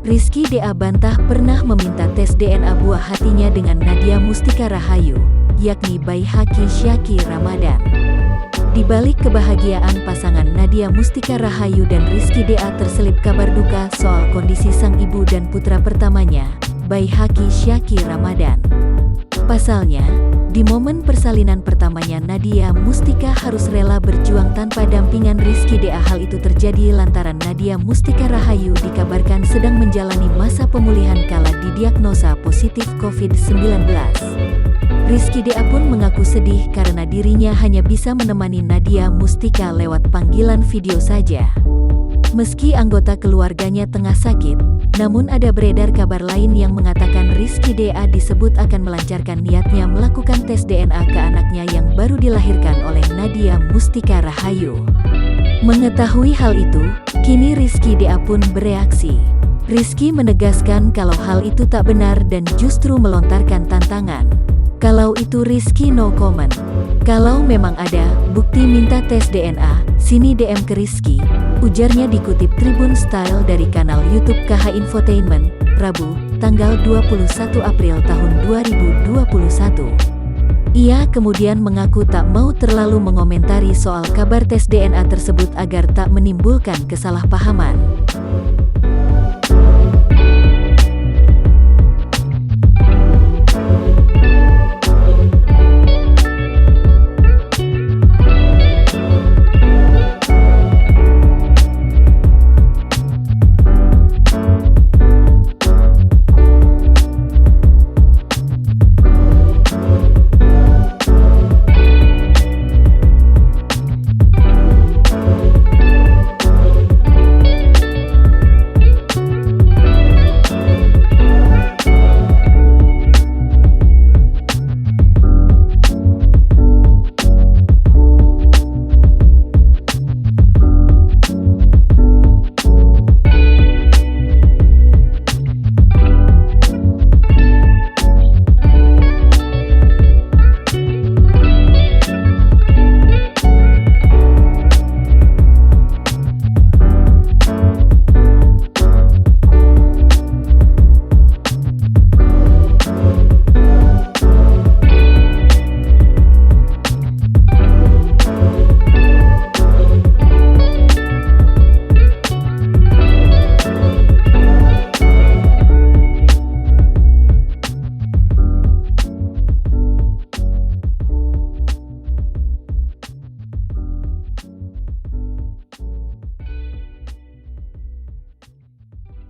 Rizky DA bantah pernah meminta tes DNA buah hatinya dengan Nadia Mustika Rahayu, yakni bayi Haki Syaki Ramadan. Di balik kebahagiaan pasangan Nadia Mustika Rahayu dan Rizky DA terselip kabar duka soal kondisi sang ibu dan putra pertamanya, bayi Haki Syaki Ramadan. Pasalnya, di momen persalinan pertamanya Nadia Mustika harus rela berjuang tanpa dampingan Rizky DA. Hal itu terjadi lantaran Nadia Mustika Rahayu dikabarkan sedang menjalani masa pemulihan kala didiagnosa positif COVID-19. Rizky DA pun mengaku sedih karena dirinya hanya bisa menemani Nadia Mustika lewat panggilan video saja. Meski anggota keluarganya tengah sakit, namun ada beredar kabar lain yang mengatakan Rizky DA disebut akan melancarkan niatnya melakukan tes DNA ke anaknya yang baru dilahirkan oleh Nadia Mustika Rahayu. Mengetahui hal itu, kini Rizky DA pun bereaksi. Rizky menegaskan kalau hal itu tak benar dan justru melontarkan tantangan. Kalau itu Rizky no comment. Kalau memang ada bukti minta tes DNA, sini DM ke Rizky, ujarnya dikutip Tribun Style dari kanal YouTube KH Infotainment, Rabu, tanggal 21 April tahun 2021. Ia kemudian mengaku tak mau terlalu mengomentari soal kabar tes DNA tersebut agar tak menimbulkan kesalahpahaman.